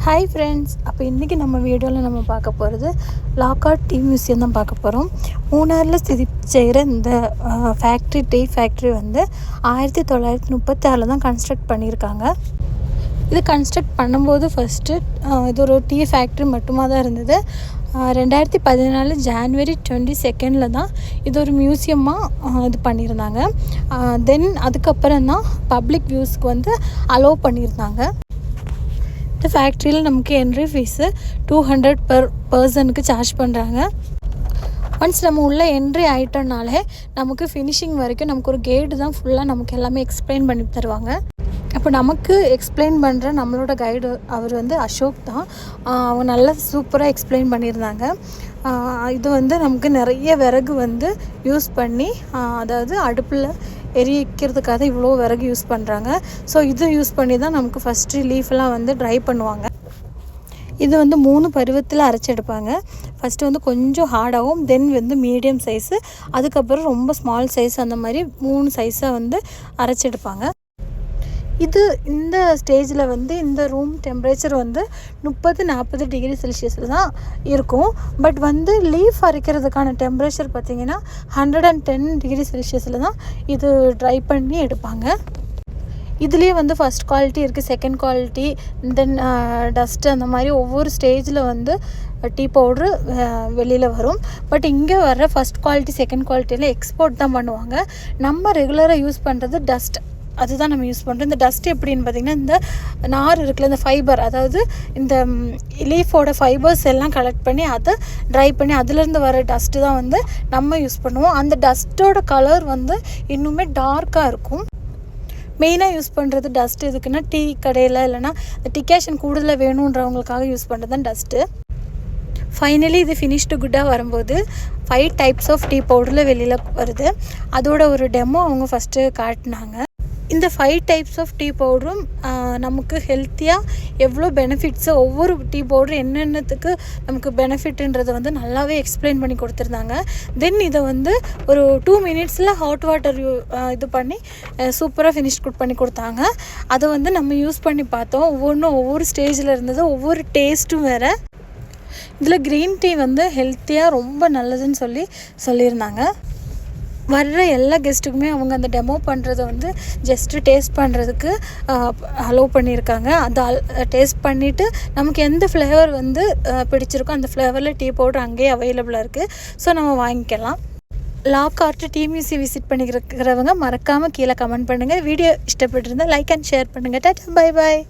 Hi friends, அப்போ இன்றைக்கி நம்ம வீடியோவில் நம்ம பார்க்க போகிறது லாக்கார்ட் டீ மியூசியம் தான் பார்க்க போகிறோம். மூணாரில் செய்கிற இந்த டீ ஃபேக்ட்ரி வந்து 1936 தான் கன்ஸ்ட்ரக்ட் பண்ணியிருக்காங்க. இது கன்ஸ்ட்ரக்ட் பண்ணும்போது ஃபஸ்ட்டு இது ஒரு டீ ஃபேக்ட்ரி மட்டுமா தான் இருந்தது. 2014 ஜான்வரி 22 தான் இது ஒரு மியூசியமாக இது பண்ணியிருந்தாங்க. தென் அதுக்கப்புறம் தான் பப்ளிக் வியூஸ்க்கு வந்து அலோவ் பண்ணியிருந்தாங்க. இந்த ஃபேக்ட்ரியில் நமக்கு என்ட்ரி ஃபீஸு 200 per பர்சனுக்கு சார்ஜ் பண்ணுறாங்க. ஒன்ஸ் நம்ம உள்ளே என்ட்ரி ஆகிட்டோம்னாலே நமக்கு ஃபினிஷிங் வரைக்கும் நமக்கு ஒரு கைடு தான் ஃபுல்லாக நமக்கு எல்லாமே எக்ஸ்பிளைன் பண்ணி தருவாங்க. அப்போ நமக்கு எக்ஸ்பிளைன் பண்ணுற நம்மளோட கைடு அவர் வந்து அசோக் தான். அவங்க நல்லா சூப்பராக எக்ஸ்பிளைன் பண்ணியிருந்தாங்க. இது வந்து நமக்கு நிறைய விறகு வந்து யூஸ் பண்ணி, அதாவது அடுப்பில் எரிக்கிறதுக்காக இவ்வளோ விறகு யூஸ் பண்ணுறாங்க. ஸோ இது யூஸ் பண்ணி தான் நமக்கு ஃபஸ்ட்டு லீஃப்லாம் வந்து ட்ரை பண்ணுவாங்க. இது வந்து 3 பருவத்தில் அரைச்செடுப்பாங்க. ஃபஸ்ட்டு வந்து கொஞ்சம் ஹார்டாகவும், தென் வந்து மீடியம் சைஸு, அதுக்கப்புறம் ரொம்ப ஸ்மால் சைஸ், அந்த மாதிரி 3 சைஸாக வந்து அரைச்செடுப்பாங்க. இந்த ஸ்டேஜில் வந்து இந்த ரூம் டெம்பரேச்சர் வந்து 30-40 டிகிரி செல்சியஸில் தான் இருக்கும். பட் வந்து லீஃப் அரைக்கிறதுக்கான டெம்பரேச்சர் பார்த்திங்கன்னா 110 டிகிரி செல்சியஸில் தான் இது ட்ரை பண்ணி எடுப்பாங்க. இதுலேயே வந்து ஃபஸ்ட் குவாலிட்டி இருக்குது, செகண்ட் குவாலிட்டி, தென் டஸ்ட்டு, அந்த மாதிரி ஒவ்வொரு ஸ்டேஜில் வந்து டீ பவுட்ரு வெளியில் வரும். பட் இங்கே வர்ற ஃபஸ்ட் குவாலிட்டி செகண்ட் குவாலிட்டியில் எக்ஸ்போர்ட் தான் பண்ணுவாங்க. நம்ம ரெகுலராக யூஸ் பண்ணுறது டஸ்ட், அதுதான் நம்ம யூஸ் பண்ணுறோம். இந்த டஸ்ட் எப்படின்னு பார்த்திங்கன்னா, இந்த நார் இருக்குல்ல, இந்த ஃபைபர், அதாவது இந்த லீஃபோட ஃபைபர்ஸ் எல்லாம் கலெக்ட் பண்ணி அதை ட்ரை பண்ணி அதிலேருந்து வர டஸ்ட்டு தான் வந்து நம்ம யூஸ் பண்ணுவோம். அந்த டஸ்ட்டோட கலர் வந்து இன்னுமே டார்க்காக இருக்கும். மெயினாக யூஸ் பண்ணுறது டஸ்ட் எதுக்குன்னா, டீ கடையில் இல்லைனா டிகாஷன் கூடுதலாக வேணுன்றவங்களுக்காக யூஸ் பண்ணுறது தான் டஸ்ட்டு. ஃபைனலி இது ஃபினிஷ்டு குட்டாக வரும்போது 5 டைப்ஸ் ஆஃப் டீ பவுடரில் வெளியில் வருது. அதோட ஒரு டெமோ அவங்க ஃபஸ்ட்டு காட்டினாங்க. இந்த 5 டைப்ஸ் ஆஃப் டீ பவுடரும் நமக்கு ஹெல்த்தியாக எவ்வளோ பெனிஃபிட்ஸு, ஒவ்வொரு டீ பவுடர் என்னென்னத்துக்கு நமக்கு பெனிஃபிட்ன்றதை வந்து நல்லாவே எக்ஸ்பிளைன் பண்ணி கொடுத்துருந்தாங்க. தென் இதை வந்து ஒரு 2 மினிட்ஸில் ஹாட் வாட்டர் இது பண்ணி சூப்பராக ஃபினிஷ் பண்ணி கொடுத்தாங்க. அதை வந்து நம்ம யூஸ் பண்ணி பார்த்தோம். ஒவ்வொரு ஸ்டேஜில் இருந்தது, ஒவ்வொரு டேஸ்ட்டும் வேறு. இதில் க்ரீன் டீ வந்து ஹெல்த்தியாக ரொம்ப நல்லதுன்னு சொல்லியிருந்தாங்க. வர்ற எல்லா கெஸ்ட்டுக்குமே அவங்க அந்த டெமோ பண்ணுறதை வந்து ஜஸ்ட்டு டேஸ்ட் பண்ணுறதுக்கு அலோவ் பண்ணியிருக்காங்க. அதை டேஸ்ட் பண்ணிவிட்டு நமக்கு எந்த ஃப்ளேவர் வந்து பிடிச்சிருக்கோ அந்த ஃப்ளேவரில் டீ பவுடர் அங்கேயே அவைலபிளாக இருக்குது. ஸோ நம்ம வாங்கிக்கலாம். லாக்கார்ட் டீ மியூசியம் விசிட் பண்ணிக்கிறவங்க மறக்காமல் கீழே கமெண்ட் பண்ணுங்கள். வீடியோ இஷ்டப்பட்டிருந்தால் லைக் அண்ட் ஷேர் பண்ணுங்கள். Tata, bye bye.